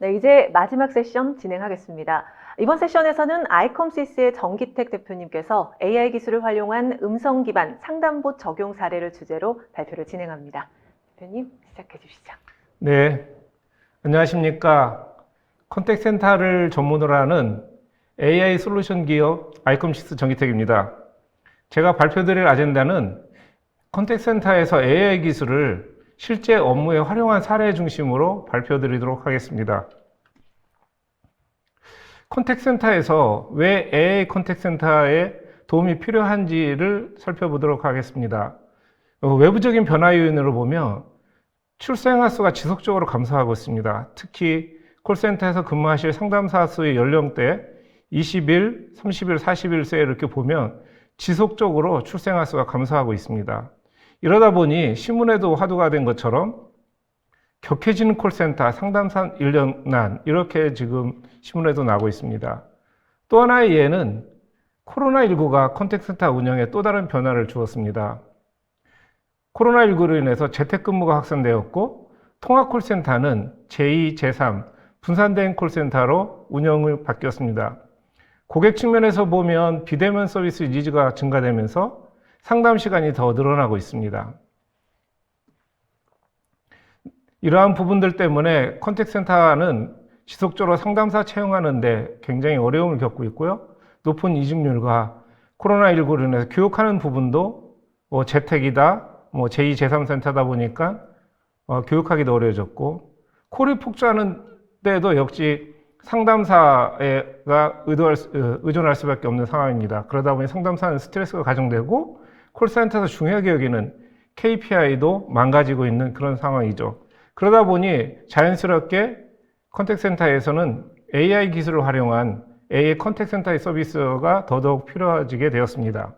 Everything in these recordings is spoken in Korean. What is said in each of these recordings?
네, 이제 마지막 세션 진행하겠습니다. 이번 세션에서는 아이컴시스의 정기택 대표님께서 AI 기술을 활용한 음성 기반 상담봇 적용 사례를 주제로 발표를 진행합니다. 대표님, 시작해 주시죠. 네, 안녕하십니까. 컨택센터를 전문으로 하는 AI 솔루션 기업 아이컴시스 정기택입니다. 제가 발표드릴 아젠다는 컨택센터에서 AI 기술을 실제 업무에 활용한 사례 중심으로 발표드리도록 하겠습니다. 컨택센터에서 왜 AI 컨택센터에 도움이 필요한지를 살펴보도록 하겠습니다. 외부적인 변화 요인으로 보면 출생아 수가 지속적으로 감소하고 있습니다. 특히 콜센터에서 근무하실 상담사 수의 연령대 20일, 30일, 41세 이렇게 보면 지속적으로 출생아 수가 감소하고 있습니다. 이러다 보니 신문에도 화두가 된 것처럼 격해지는 콜센터, 상담사 인력난 이렇게 지금 신문에도 나오고 있습니다. 또 하나의 예는 코로나19가 컨택센터 운영에 또 다른 변화를 주었습니다. 코로나19로 인해서 재택근무가 확산되었고 통화 콜센터는 제2, 제3 분산된 콜센터로 운영을 바뀌었습니다. 고객 측면에서 보면 비대면 서비스 니즈가 증가되면서 상담 시간이 더 늘어나고 있습니다. 이러한 부분들 때문에 컨택센터는 지속적으로 상담사 채용하는 데 굉장히 어려움을 겪고 있고요. 높은 이직률과 코로나19로 인해서 교육하는 부분도 재택이다, 제2, 제3 센터다 보니까 교육하기도 어려워졌고, 콜이 폭주하는 데도 역시 상담사가 의존할 수밖에 없는 상황입니다. 그러다 보니 상담사는 스트레스가 가중되고 콜센터에서 중요하게 여기는 KPI도 망가지고 있는 그런 상황이죠. 그러다 보니 자연스럽게 컨택센터에서는 AI 기술을 활용한 AI 컨택센터의 서비스가 더더욱 필요해지게 되었습니다.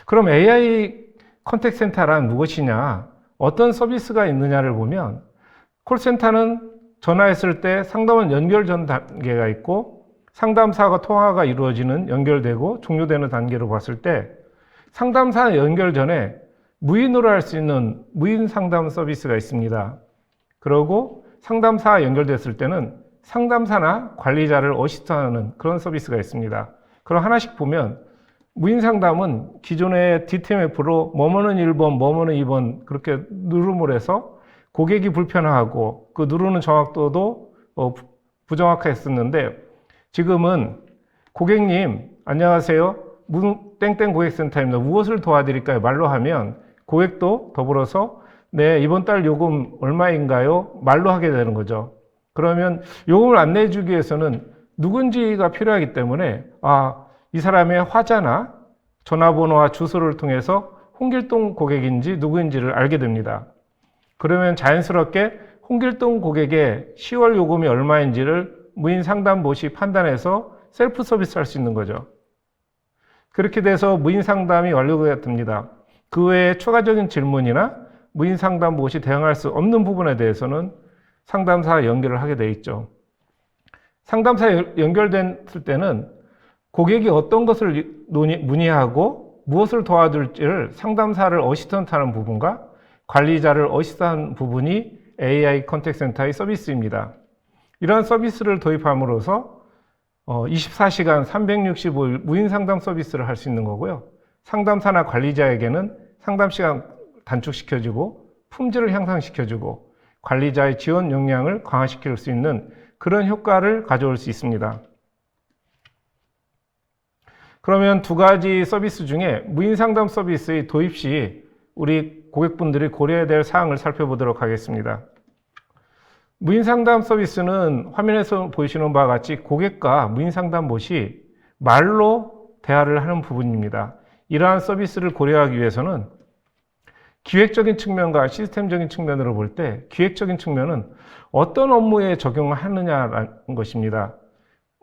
그럼 AI 컨택센터란 무엇이냐? 어떤 서비스가 있느냐를 보면 콜센터는 전화했을 때 상담원 연결 전 단계가 있고 상담사와 통화가 이루어지는 연결되고 종료되는 단계로 봤을 때 상담사 연결 전에 무인으로 할 수 있는 무인 상담 서비스가 있습니다. 그리고 상담사 연결됐을 때는 상담사나 관리자를 어시스트하는 그런 서비스가 있습니다. 그럼 하나씩 보면 무인 상담은 기존의 DTMF로 뭐뭐는 1번, 뭐뭐는 2번 그렇게 누름을 해서 고객이 불편하고 그 누르는 정확도도 부정확했었는데 지금은 고객님 안녕하세요. 땡땡 고객센터입니다. 무엇을 도와드릴까요? 말로 하면 고객도 더불어서 네, 이번 달 요금 얼마인가요? 말로 하게 되는 거죠. 그러면 요금을 안내해 주기 위해서는 누군지가 필요하기 때문에 이 사람의 화자나 전화번호와 주소를 통해서 홍길동 고객인지 누구인지를 알게 됩니다. 그러면 자연스럽게 홍길동 고객의 10월 요금이 얼마인지를 무인 상담봇이 판단해서 셀프 서비스 할 수 있는 거죠. 그렇게 돼서 무인 상담이 완료가 됩니다. 그 외에 추가적인 질문이나 무인 상담봇이 대응할 수 없는 부분에 대해서는 상담사 연결을 하게 돼 있죠. 상담사 연결됐을 때는 고객이 어떤 것을 문의하고 무엇을 도와줄지를 상담사를 어시스턴트하는 부분과 관리자를 어시스트하는 부분이 AI 컨택센터의 서비스입니다. 이러한 서비스를 도입함으로써 24시간 365일 무인 상담 서비스를 할 수 있는 거고요. 상담사나 관리자에게는 상담 시간 단축시켜주고 품질을 향상시켜주고 관리자의 지원 역량을 강화시킬 수 있는 그런 효과를 가져올 수 있습니다. 그러면 두 가지 서비스 중에 무인 상담 서비스의 도입 시 우리 고객분들이 고려해야 될 사항을 살펴보도록 하겠습니다. 무인 상담 서비스는 화면에서 보시는 바와 같이 고객과 무인 상담봇이 말로 대화를 하는 부분입니다. 이러한 서비스를 고려하기 위해서는 기획적인 측면과 시스템적인 측면으로 볼 때 기획적인 측면은 어떤 업무에 적용하느냐라는 것입니다.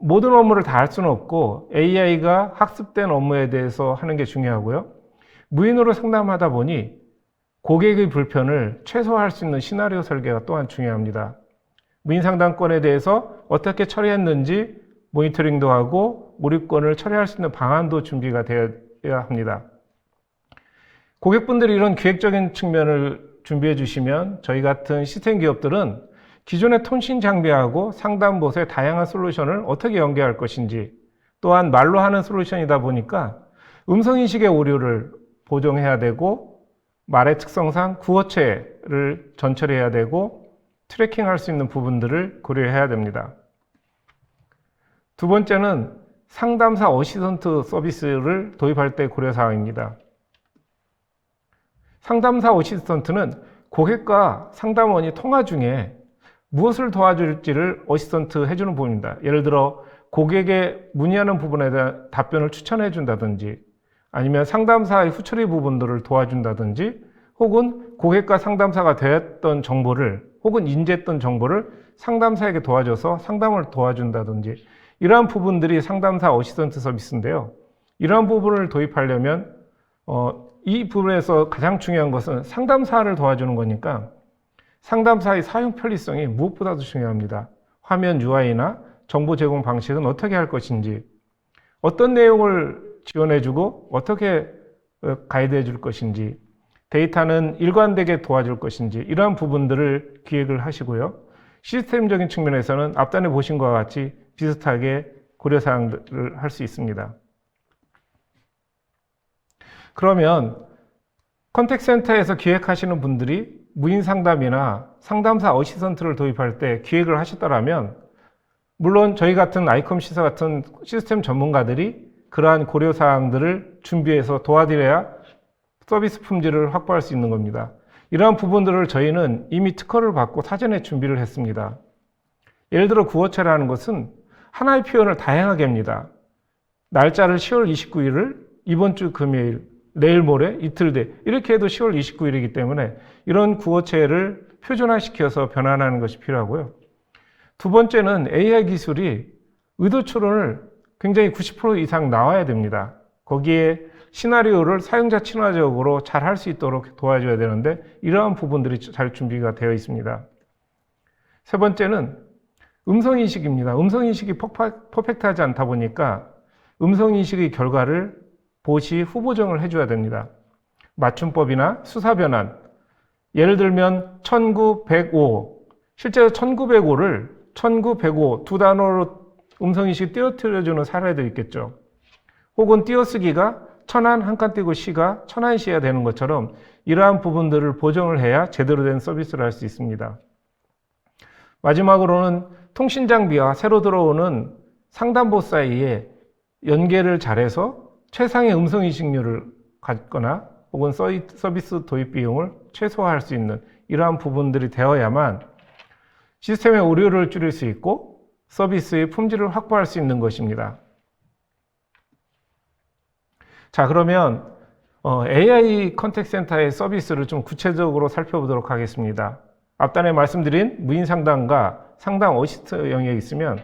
모든 업무를 다 할 수는 없고 AI가 학습된 업무에 대해서 하는 게 중요하고요. 무인으로 상담하다 보니 고객의 불편을 최소화할 수 있는 시나리오 설계가 또한 중요합니다. 무인 상담권에 대해서 어떻게 처리했는지 모니터링도 하고 몰입권을 처리할 수 있는 방안도 준비가 되어야 합니다. 고객분들이 이런 기획적인 측면을 준비해 주시면 저희 같은 시스템 기업들은 기존의 통신 장비하고 상담봇의 다양한 솔루션을 어떻게 연계할 것인지, 또한 말로 하는 솔루션이다 보니까 음성인식의 오류를 보정해야 되고, 말의 특성상 구어체를 전처리해야 되고, 트래킹할 수 있는 부분들을 고려해야 됩니다. 두 번째는 상담사 어시스턴트 서비스를 도입할 때 고려사항입니다. 상담사 어시스턴트는 고객과 상담원이 통화 중에 무엇을 도와줄지를 어시스턴트 해주는 부분입니다. 예를 들어 고객의 문의하는 부분에 대한 답변을 추천해 준다든지, 아니면 상담사의 후처리 부분들을 도와준다든지, 혹은 고객과 상담사가 되었던 정보를, 혹은 인지했던 정보를 상담사에게 도와줘서 상담을 도와준다든지, 이러한 부분들이 상담사 어시스턴트 서비스인데요. 이러한 부분을 도입하려면 이 부분에서 가장 중요한 것은 상담사를 도와주는 거니까 상담사의 사용 편리성이 무엇보다도 중요합니다. 화면 UI나 정보 제공 방식은 어떻게 할 것인지, 어떤 내용을 지원해주고 어떻게 가이드해 줄 것인지, 데이터는 일관되게 도와줄 것인지, 이러한 부분들을 기획을 하시고요. 시스템적인 측면에서는 앞단에 보신 것과 같이 비슷하게 고려사항들을 할 수 있습니다. 그러면 컨택센터에서 기획하시는 분들이 무인상담이나 상담사 어시스턴트를 도입할 때 기획을 하셨다면, 물론 저희 같은 아이컴 시사 같은 시스템 전문가들이 그러한 고려사항들을 준비해서 도와드려야 서비스 품질을 확보할 수 있는 겁니다. 이러한 부분들을 저희는 이미 특허를 받고 사전에 준비를 했습니다. 예를 들어 구어체라는 것은 하나의 표현을 다양하게 합니다. 날짜를 10월 29일을 이번 주 금요일, 내일 모레, 이틀 뒤 이렇게 해도 10월 29일이기 때문에 이런 구어체를 표준화시켜서 변환하는 것이 필요하고요. 두 번째는 AI 기술이 의도 추론을 굉장히 90% 이상 나와야 됩니다. 거기에 시나리오를 사용자 친화적으로 잘 할 수 있도록 도와줘야 되는데 이러한 부분들이 잘 준비가 되어 있습니다. 세 번째는 음성인식입니다. 음성인식이 퍼펙트하지 않다 보니까 음성인식의 결과를 봇이 후보정을 해줘야 됩니다. 맞춤법이나 수사변환, 예를 들면 1905, 실제로 1905를 1905 두 단어로 음성인식이 띄어뜨려주는 사례도 있겠죠. 혹은 띄어쓰기가 천안 한 칸 띄고 시가 천안시가 되는 것처럼 이러한 부분들을 보정을 해야 제대로 된 서비스를 할 수 있습니다. 마지막으로는 통신장비와 새로 들어오는 상담봇 사이에 연계를 잘해서 최상의 음성인식률을 갖거나 혹은 서비스 도입 비용을 최소화할 수 있는 이러한 부분들이 되어야만 시스템의 오류를 줄일 수 있고 서비스의 품질을 확보할 수 있는 것입니다. 자, 그러면 AI 컨택센터의 서비스를 좀 구체적으로 살펴보도록 하겠습니다. 앞단에 말씀드린 무인 상담과 상담 어시스트 영역이 있으면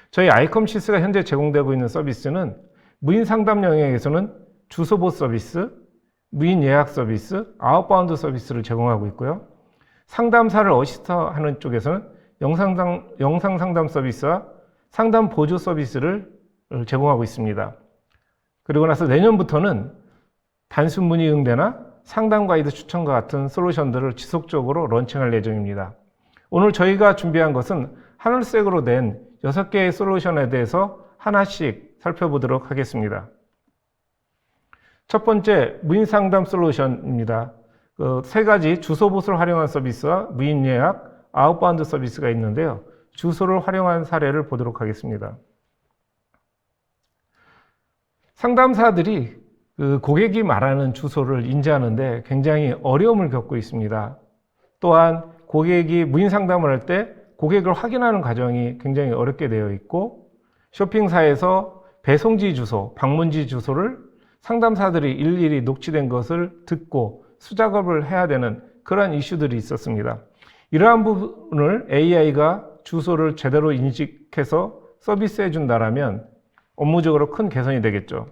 저희 아이컴시스가 현재 제공되고 있는 서비스는 무인 상담 영역에서는 주소봇 서비스, 무인 예약 서비스, 아웃바운드 서비스를 제공하고 있고요. 상담사를 어시스트하는 쪽에서는 영상 상담 서비스와 상담 보조 서비스를 제공하고 있습니다. 그리고 나서 내년부터는 단순 문의 응대나 상담 가이드 추천과 같은 솔루션들을 지속적으로 런칭할 예정입니다. 오늘 저희가 준비한 것은 하늘색으로 된 6개의 솔루션에 대해서 하나씩 살펴보도록 하겠습니다. 첫 번째, 무인 상담 솔루션입니다. 세 가지 주소봇을 활용한 서비스와 무인 예약, 아웃바운드 서비스가 있는데요. 주소를 활용한 사례를 보도록 하겠습니다. 상담사들이 고객이 말하는 주소를 인지하는데 굉장히 어려움을 겪고 있습니다. 또한 고객이 무인 상담을 할 때 고객을 확인하는 과정이 굉장히 어렵게 되어 있고, 쇼핑사에서 배송지 주소, 방문지 주소를 상담사들이 일일이 녹취된 것을 듣고 수작업을 해야 되는 그러한 이슈들이 있었습니다. 이러한 부분을 AI가 주소를 제대로 인식해서 서비스해 준다면 업무적으로 큰 개선이 되겠죠.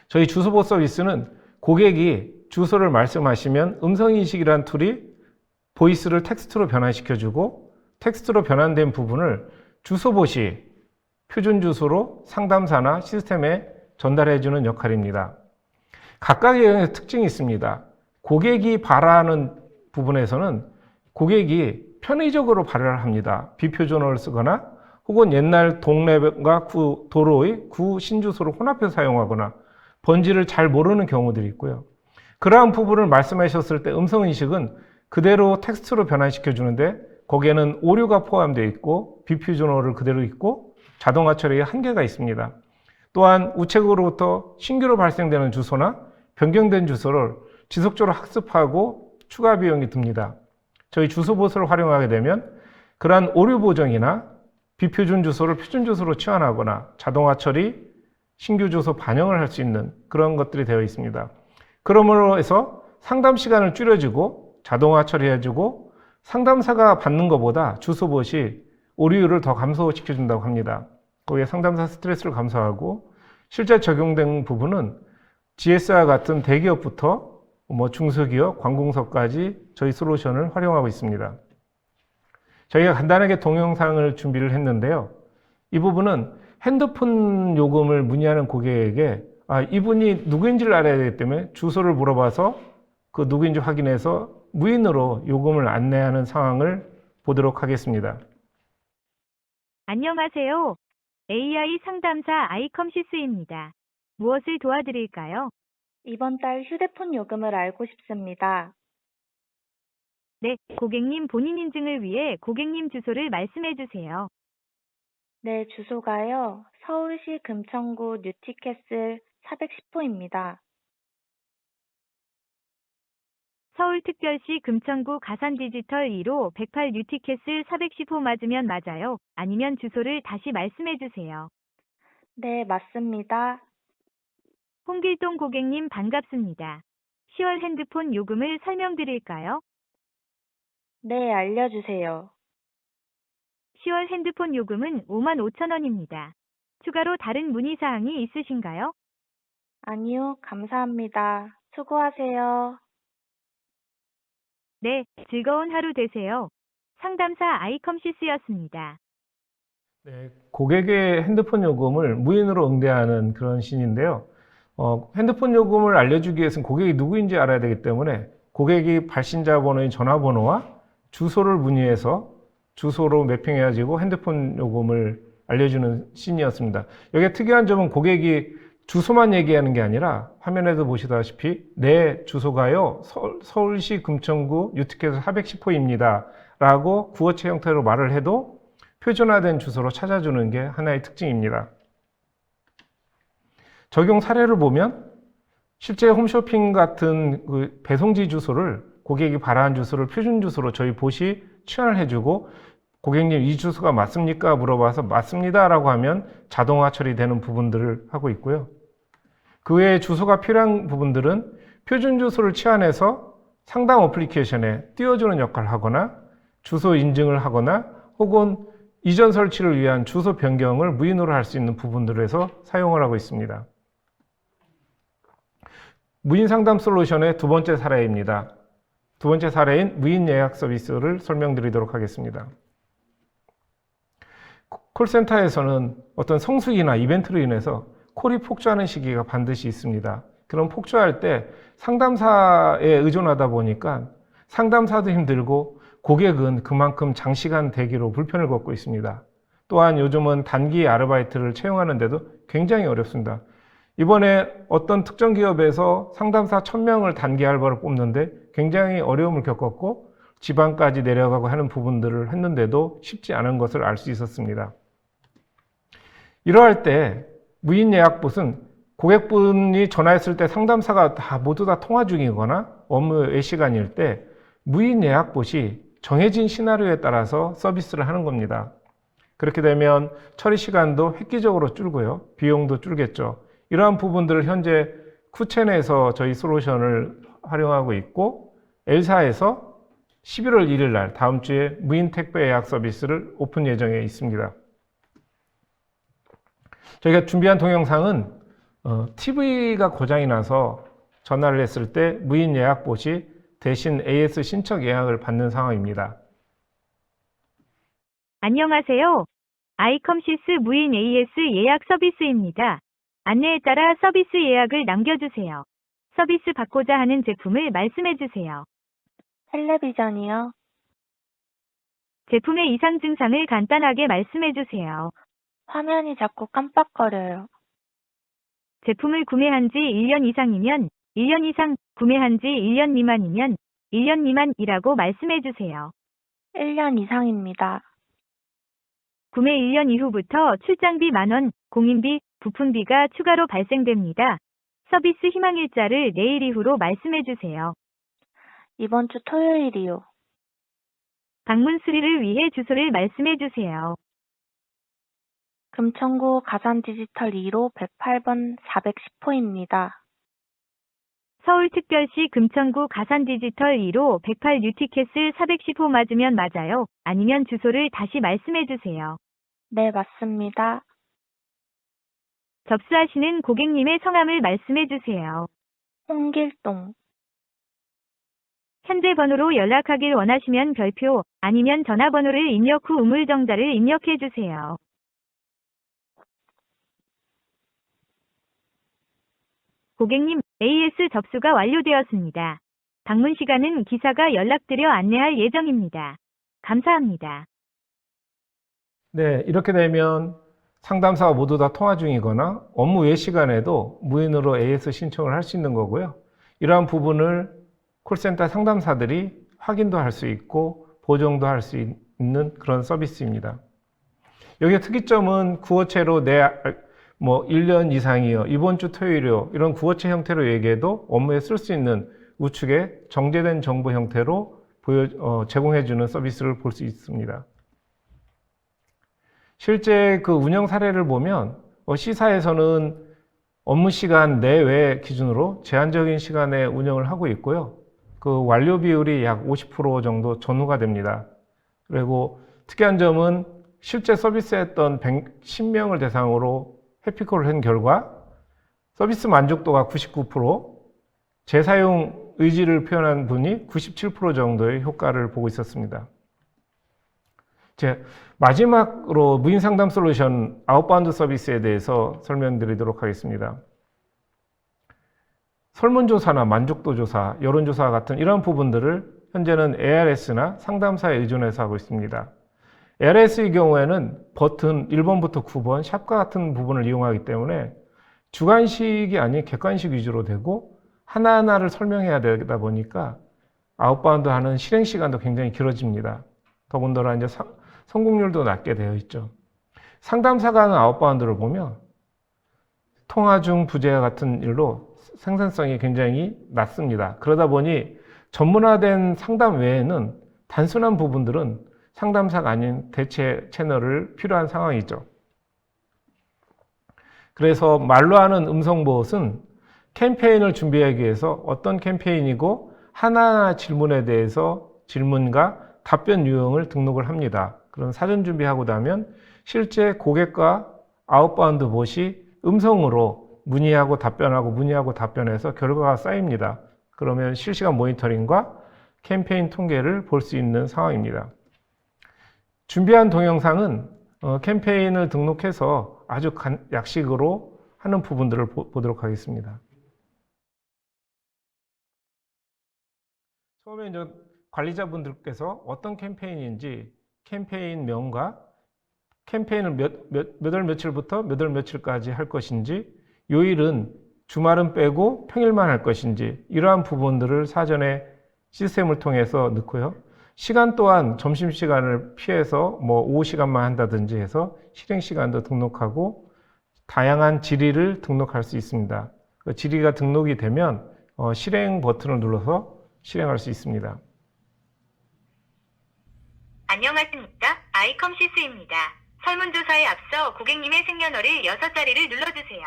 저희 주소봇 서비스는 고객이 주소를 말씀하시면 음성인식이라는 툴이 보이스를 텍스트로 변환시켜주고, 텍스트로 변환된 부분을 주소봇이 표준 주소로 상담사나 시스템에 전달해주는 역할입니다. 각각의 특징이 있습니다. 고객이 바라는 부분에서는 고객이 편의적으로 발열을 합니다. 비표준어를 쓰거나 혹은 옛날 동네과 도로의 구 신주소를 혼합해서 사용하거나 번지를 잘 모르는 경우들이 있고요. 그러한 부분을 말씀하셨을 때 음성인식은 그대로 텍스트로 변환시켜 주는데 거기에는 오류가 포함되어 있고 비표준어를 그대로 있고 자동화 처리에 한계가 있습니다. 또한 우체국으로부터 신규로 발생되는 주소나 변경된 주소를 지속적으로 학습하고 추가 비용이 듭니다. 저희 주소봇을 활용하게 되면 그러한 오류 보정이나 비표준 주소를 표준 주소로 치환하거나 자동화 처리, 신규 주소 반영을 할 수 있는 그런 것들이 되어 있습니다. 그러므로 해서 상담 시간을 줄여주고 자동화 처리해주고 상담사가 받는 것보다 주소봇이 오류율을 더 감소시켜준다고 합니다. 거기에 상담사 스트레스를 감소하고 실제 적용된 부분은 GS와 같은 대기업부터 중소기업, 관공서까지 저희 솔루션을 활용하고 있습니다. 저희가 간단하게 동영상을 준비를 했는데요. 이 부분은 핸드폰 요금을 문의하는 고객에게 이분이 누구인지를 알아야 되기 때문에 주소를 물어봐서 그 누구인지 확인해서 무인으로 요금을 안내하는 상황을 보도록 하겠습니다. 안녕하세요. AI 상담사 아이컴시스입니다. 무엇을 도와드릴까요? 이번 달 휴대폰 요금을 알고 싶습니다. 네, 고객님 본인 인증을 위해 고객님 주소를 말씀해 주세요. 네, 주소가요. 서울시 금천구 뉴티캐슬 410호입니다. 서울특별시 금천구 가산디지털 1호 108 뉴티캐슬 410호 맞으면 맞아요? 아니면 주소를 다시 말씀해 주세요. 네, 맞습니다. 홍길동 고객님 반갑습니다. 10월 핸드폰 요금을 설명드릴까요? 네, 알려주세요. 10월 핸드폰 요금은 55,000원입니다. 추가로 다른 문의사항이 있으신가요? 아니요, 감사합니다. 수고하세요. 네, 즐거운 하루 되세요. 상담사 아이컴시스였습니다. 네, 고객의 핸드폰 요금을 무인으로 응대하는 그런 신인데요. 핸드폰 요금을 알려주기 위해서는 고객이 누구인지 알아야 되기 때문에 고객이 발신자 번호인 전화번호와 주소를 문의해서 주소로 매핑해가지고 핸드폰 요금을 알려주는 신이었습니다. 여기에 특이한 점은 고객이 주소만 얘기하는 게 아니라 화면에도 보시다시피 내 주소가요 서울시 금천구 뉴티캐슬 410호입니다 라고 구어체 형태로 말을 해도 표준화된 주소로 찾아주는 게 하나의 특징입니다. 적용 사례를 보면 실제 홈쇼핑 같은 그 배송지 주소를 고객이 바라는 주소를 표준 주소로 저희 봇이 치환을 해주고 고객님 이 주소가 맞습니까? 물어봐서 맞습니다 라고 하면 자동화 처리되는 부분들을 하고 있고요. 그 외에 주소가 필요한 부분들은 표준 주소를 치환해서 상담 어플리케이션에 띄워주는 역할을 하거나 주소 인증을 하거나 혹은 이전 설치를 위한 주소 변경을 무인으로 할 수 있는 부분들에서 사용을 하고 있습니다. 무인 상담 솔루션의 두 번째 사례입니다. 두 번째 사례인 무인 예약 서비스를 설명드리도록 하겠습니다. 콜센터에서는 어떤 성수기나 이벤트로 인해서 콜이 폭주하는 시기가 반드시 있습니다. 그럼 폭주할 때 상담사에 의존하다 보니까 상담사도 힘들고 고객은 그만큼 장시간 대기로 불편을 겪고 있습니다. 또한 요즘은 단기 아르바이트를 채용하는데도 굉장히 어렵습니다. 이번에 어떤 특정 기업에서 상담사 1000명을 단기 알바로 뽑는데 굉장히 어려움을 겪었고 지방까지 내려가고 하는 부분들을 했는데도 쉽지 않은 것을 알 수 있었습니다. 이러할 때 무인 예약봇은 고객분이 전화했을 때 상담사가 모두 다 통화 중이거나 업무 외 시간일 때 무인 예약봇이 정해진 시나리오에 따라서 서비스를 하는 겁니다. 그렇게 되면 처리 시간도 획기적으로 줄고요. 비용도 줄겠죠. 이러한 부분들을 현재 쿠첸에서 저희 솔루션을 활용하고 있고 엘사에서 11월 1일 날 다음 주에 무인 택배 예약 서비스를 오픈 예정에 있습니다. 저희가 준비한 동영상은 TV가 고장이 나서 전화를 했을 때 무인 예약봇이 대신 AS 신청 예약을 받는 상황입니다. 안녕하세요. 아이컴시스 무인 AS 예약 서비스입니다. 안내에 따라 서비스 예약을 남겨주세요. 서비스 받고자 하는 제품을 말씀해 주세요. 텔레비전이요. 제품의 이상 증상을 간단하게 말씀해 주세요. 화면이 자꾸 깜빡거려요. 제품을 구매한 지 1년 이상이면 1년 이상, 구매한 지 1년 미만이면 1년 미만이라고 말씀해 주세요. 1년 이상입니다. 구매 1년 이후부터 출장비 만원, 공인비, 부품비가 추가로 발생됩니다. 서비스 희망일자를 내일 이후로 말씀해 주세요. 이번 주 토요일이요. 방문 수리를 위해 주소를 말씀해 주세요. 금천구 가산디지털 2로 108번 410호입니다. 서울특별시 금천구 가산디지털 2로 108 뉴티켓을 410호 맞으면 맞아요. 아니면 주소를 다시 말씀해 주세요. 네, 맞습니다. 접수하시는 고객님의 성함을 말씀해 주세요. 홍길동. 현재 번호로 연락하길 원하시면 별표, 아니면 전화번호를 입력 후 우물정자를 입력해 주세요. 고객님, AS 접수가 완료되었습니다. 방문 시간은 기사가 연락드려 안내할 예정입니다. 감사합니다. 네, 이렇게 되면 상담사가 모두 다 통화 중이거나 업무 외 시간에도 무인으로 AS 신청을 할 수 있는 거고요. 이러한 부분을 콜센터 상담사들이 확인도 할 수 있고 보정도 할 수 있는 그런 서비스입니다. 여기의 특이점은 구어체로 1년 이상이요, 이번 주 토요일이요, 이런 구어체 형태로 얘기해도 업무에 쓸 수 있는 우측에 정제된 정보 형태로 제공해주는 서비스를 볼 수 있습니다. 실제 그 운영 사례를 보면 C사에서는 업무 시간 내외 기준으로 제한적인 시간에 운영을 하고 있고요. 그 완료 비율이 약 50% 정도 전후가 됩니다. 그리고 특이한 점은 실제 서비스했던 110명을 대상으로 해피콜을 한 결과 서비스 만족도가 99%, 재사용 의지를 표현한 분이 97% 정도의 효과를 보고 있었습니다. 마지막으로 무인 상담 솔루션 아웃바운드 서비스에 대해서 설명드리도록 하겠습니다. 설문조사나 만족도조사, 여론조사 같은 이런 부분들을 현재는 ARS나 상담사에 의존해서 하고 있습니다. ARS의 경우에는 버튼 1번부터 9번, 샵과 같은 부분을 이용하기 때문에 주관식이 아닌 객관식 위주로 되고 하나하나를 설명해야 되다 보니까 아웃바운드 하는 실행 시간도 굉장히 길어집니다. 더군다나 이제 성공률도 낮게 되어 있죠. 상담사가 하는 아웃바운드를 보면 통화 중 부재와 같은 일로 생산성이 굉장히 낮습니다. 그러다 보니 전문화된 상담 외에는 단순한 부분들은 상담사가 아닌 대체 채널을 필요한 상황이죠. 그래서 말로 하는 음성봇은 캠페인을 준비하기 위해서 어떤 캠페인이고 하나하나 질문에 대해서 질문과 답변 유형을 등록을 합니다. 그런 사전 준비하고 나면 실제 고객과 아웃바운드 봇이 음성으로 문의하고 답변해서 결과가 쌓입니다. 그러면 실시간 모니터링과 캠페인 통계를 볼 수 있는 상황입니다. 준비한 동영상은 캠페인을 등록해서 아주 약식으로 하는 부분들을 보도록 하겠습니다. 처음에 이제 관리자분들께서 어떤 캠페인인지 캠페인명과 캠페인을 몇 월 며칠부터 몇 월 며칠까지 할 것인지, 요일은 주말은 빼고 평일만 할 것인지, 이러한 부분들을 사전에 시스템을 통해서 넣고요. 시간 또한 점심시간을 피해서 오후 시간만 한다든지 해서 실행시간도 등록하고 다양한 질의를 등록할 수 있습니다. 그 질의가 등록이 되면 실행 버튼을 눌러서 실행할 수 있습니다. 안녕하십니까? 아이컴시스입니다. 설문조사에 앞서 고객님의 생년월일 6자리를 눌러주세요.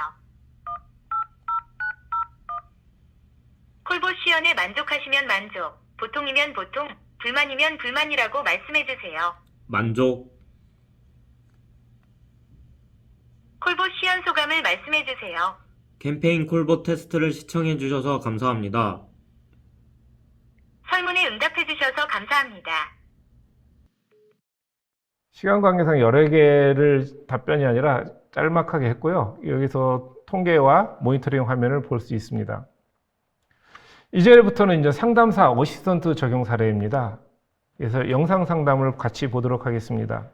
콜봇 시연에 만족하시면 만족, 보통이면 보통, 불만이면 불만이라고 말씀해주세요. 만족. 콜봇 시연 소감을 말씀해주세요. 캠페인 콜봇 테스트를 시청해 주셔서 감사합니다. 설문에 응답해주셔서 감사합니다. 시간 관계상 여러 개를 답변이 아니라 짤막하게 했고요. 여기서 통계와 모니터링 화면을 볼 수 있습니다. 이제부터는 이제 상담사 어시스턴트 적용 사례입니다. 그래서 영상 상담을 같이 보도록 하겠습니다.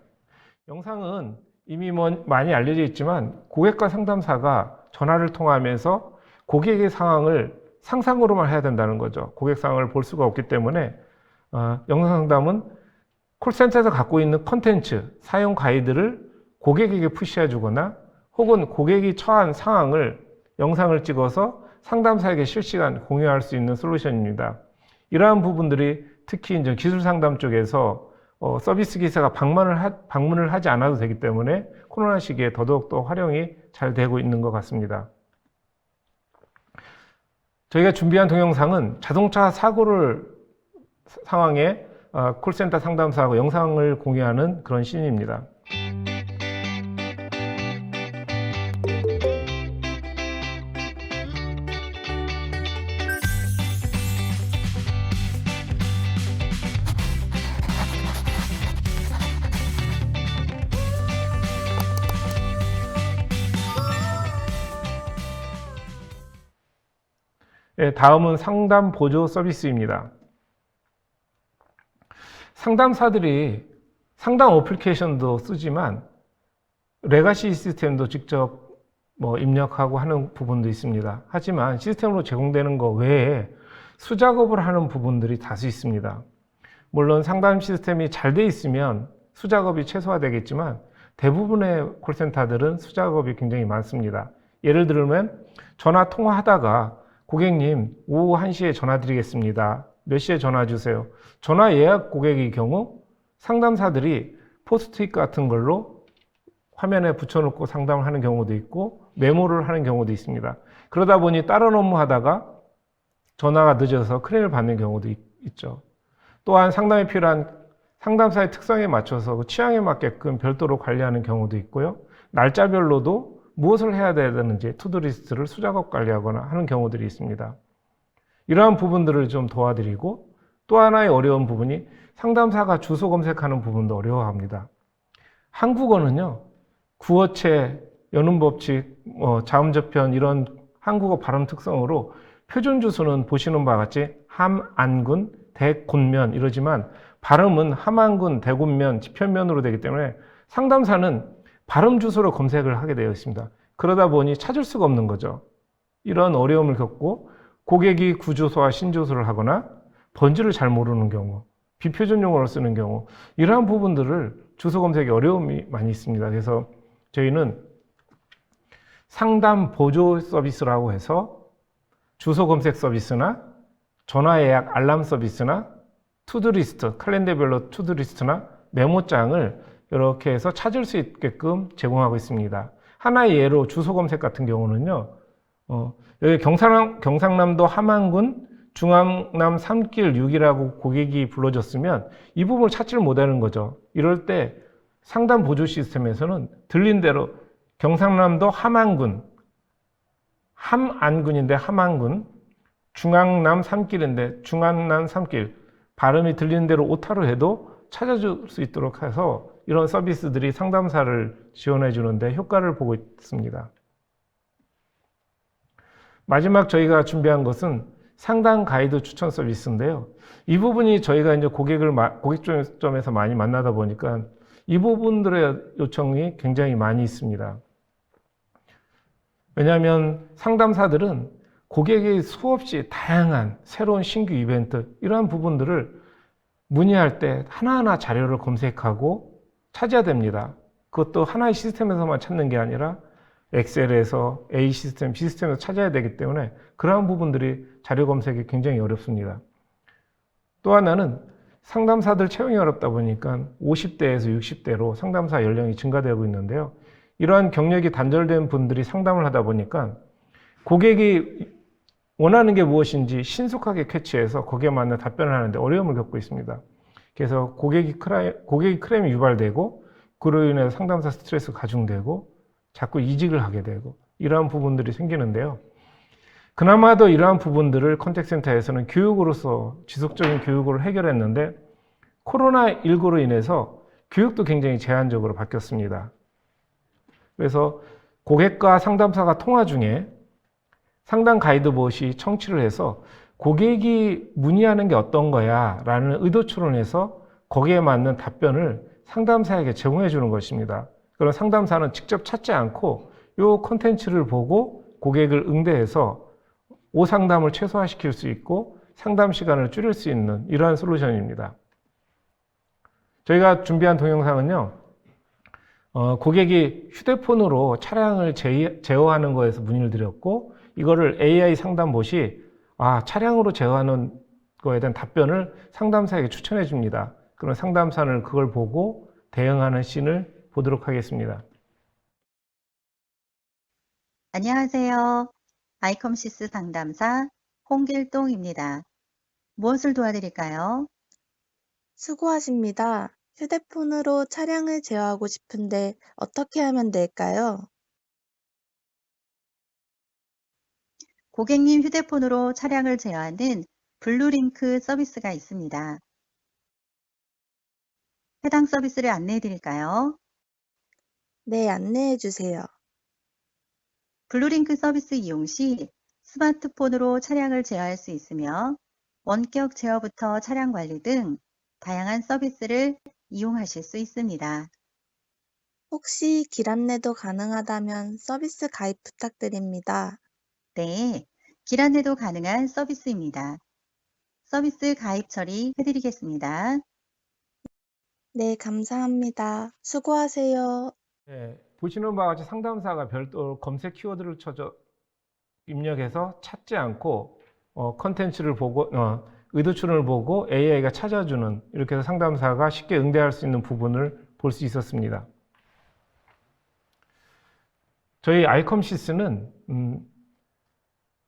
영상은 이미 많이 알려져 있지만 고객과 상담사가 전화를 통화하면서 고객의 상황을 상상으로만 해야 된다는 거죠. 고객 상황을 볼 수가 없기 때문에 영상 상담은 콜센터에서 갖고 있는 컨텐츠, 사용 가이드를 고객에게 푸시해 주거나 혹은 고객이 처한 상황을 영상을 찍어서 상담사에게 실시간 공유할 수 있는 솔루션입니다. 이러한 부분들이 특히 이제 기술 상담 쪽에서 서비스 기사가 방문을 하지 않아도 되기 때문에 코로나 시기에 더더욱더 활용이 잘 되고 있는 것 같습니다. 저희가 준비한 동영상은 자동차 사고를 상황에 콜센터 상담사하고 영상을 공유하는 그런 씬입니다. 다음은 상담 보조 서비스입니다. 상담사들이 상담 어플리케이션도 쓰지만 레가시 시스템도 직접 입력하고 하는 부분도 있습니다. 하지만 시스템으로 제공되는 것 외에 수작업을 하는 부분들이 다수 있습니다. 물론 상담 시스템이 잘 돼 있으면 수작업이 최소화되겠지만 대부분의 콜센터들은 수작업이 굉장히 많습니다. 예를 들면 전화 통화하다가 고객님 오후 1시에 전화 드리겠습니다. 몇 시에 전화 주세요. 전화 예약 고객의 경우 상담사들이 포스트잇 같은 걸로 화면에 붙여놓고 상담을 하는 경우도 있고 메모를 하는 경우도 있습니다. 그러다 보니 다른 업무 하다가 전화가 늦어서 클레임을 받는 경우도 있죠. 또한 상담에 필요한 상담사의 특성에 맞춰서 그 취향에 맞게끔 별도로 관리하는 경우도 있고요. 날짜별로도 무엇을 해야 되는지 투두리스트를 수작업 관리하거나 하는 경우들이 있습니다. 이러한 부분들을 좀 도와드리고 또 하나의 어려운 부분이 상담사가 주소 검색하는 부분도 어려워합니다. 한국어는요, 구어체, 연음법칙, 자음접편 이런 한국어 발음 특성으로 표준 주소는 보시는 바와 같이 함안군, 대곤면 이러지만 발음은 함안군, 대곤면, 지편면으로 되기 때문에 상담사는 발음 주소로 검색을 하게 되어 있습니다. 그러다 보니 찾을 수가 없는 거죠. 이런 어려움을 겪고 고객이 구주소와 신주소를 하거나 번지를 잘 모르는 경우, 비표준 용어를 쓰는 경우 이러한 부분들을 주소 검색에 어려움이 많이 있습니다. 그래서 저희는 상담 보조 서비스라고 해서 주소 검색 서비스나 전화 예약 알람 서비스나 투두리스트, 칼렌더별로 투두리스트나 메모장을 이렇게 해서 찾을 수 있게끔 제공하고 있습니다. 하나의 예로 주소 검색 같은 경우는요, 여기 경상남도 함안군 중앙남 3길 6이라고 고객이 불러줬으면 이 부분을 찾지를 못하는 거죠. 이럴 때 상담 보조 시스템에서는 들린 대로 경상남도 함안군, 함안군인데 함안군, 중앙남 3길인데 중앙남 3길, 발음이 들리는 대로 오타로 해도 찾아줄 수 있도록 해서 이런 서비스들이 상담사를 지원해 주는데 효과를 보고 있습니다. 마지막 저희가 준비한 것은 상담 가이드 추천 서비스인데요. 이 부분이 저희가 이제 고객점에서 많이 만나다 보니까 이 부분들의 요청이 굉장히 많이 있습니다. 왜냐하면 상담사들은 고객이 수없이 다양한 새로운 신규 이벤트 이러한 부분들을 문의할 때 하나하나 자료를 검색하고 찾아야 됩니다. 그것도 하나의 시스템에서만 찾는 게 아니라 엑셀에서 A 시스템, B 시스템에서 찾아야 되기 때문에 그러한 부분들이 자료 검색이 굉장히 어렵습니다. 또 하나는 상담사들 채용이 어렵다 보니까 50대에서 60대로 상담사 연령이 증가되고 있는데요. 이러한 경력이 단절된 분들이 상담을 하다 보니까 고객이 원하는 게 무엇인지 신속하게 캐치해서 거기에 맞는 답변을 하는데 어려움을 겪고 있습니다. 그래서 고객이 크레임이 유발되고 그로 인해서 상담사 스트레스가 가중되고 자꾸 이직을 하게 되고 이러한 부분들이 생기는데요. 그나마도 이러한 부분들을 컨택센터에서는 교육으로서 지속적인 교육으로 해결했는데 코로나19로 인해서 교육도 굉장히 제한적으로 바뀌었습니다. 그래서 고객과 상담사가 통화 중에 상담 가이드봇이 청취를 해서 고객이 문의하는 게 어떤 거야 라는 의도 추론해서 거기에 맞는 답변을 상담사에게 제공해 주는 것입니다. 그럼 상담사는 직접 찾지 않고 이 콘텐츠를 보고 고객을 응대해서 오상담을 최소화시킬 수 있고 상담 시간을 줄일 수 있는 이러한 솔루션입니다. 저희가 준비한 동영상은요, 고객이 휴대폰으로 차량을 제어하는 거에서 문의를 드렸고, 이거를 AI 상담봇이 차량으로 제어하는 거에 대한 답변을 상담사에게 추천해 줍니다. 그럼 상담사는 그걸 보고 대응하는 씬을 보도록 하겠습니다. 안녕하세요. 아이컴시스 상담사 홍길동입니다. 무엇을 도와드릴까요? 수고하십니다. 휴대폰으로 차량을 제어하고 싶은데 어떻게 하면 될까요? 고객님 휴대폰으로 차량을 제어하는 블루링크 서비스가 있습니다. 해당 서비스를 안내해 드릴까요? 네, 안내해 주세요. 블루링크 서비스 이용 시 스마트폰으로 차량을 제어할 수 있으며 원격 제어부터 차량 관리 등 다양한 서비스를 이용하실 수 있습니다. 혹시 길 안내도 가능하다면 서비스 가입 부탁드립니다. 네, 길 안내도 가능한 서비스입니다. 서비스 가입 처리해드리겠습니다. 네, 감사합니다. 수고하세요. 네, 보시는 바와 같이 상담사가 별도로 검색 키워드를 입력해서 찾지 않고 컨텐츠를 보고 의도출을 보고 AI가 찾아주는, 이렇게 해서 상담사가 쉽게 응대할 수 있는 부분을 볼 수 있었습니다. 저희 아이컴시스는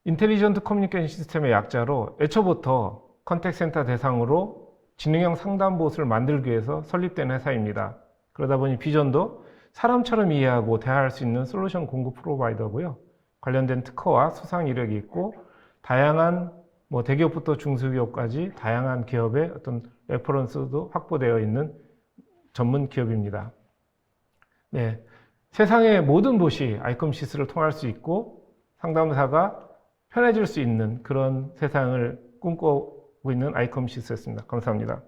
인텔리전트 커뮤니케이션 시스템의 약자로 애초부터 컨택센터 대상으로 지능형 상담봇을 만들기 위해서 설립된 회사입니다. 그러다 보니 비전도 사람처럼 이해하고 대화할 수 있는 솔루션 공급 프로바이더고요. 관련된 특허와 수상 이력이 있고 다양한 대기업부터 중소기업까지 다양한 기업의 어떤 레퍼런스도 확보되어 있는 전문 기업입니다. 네, 세상의 모든 봇이 아이컴시스를 통할 수 있고 상담사가 편해질 수 있는 그런 세상을 꿈꾸고 있는 아이컴시스였습니다. 감사합니다.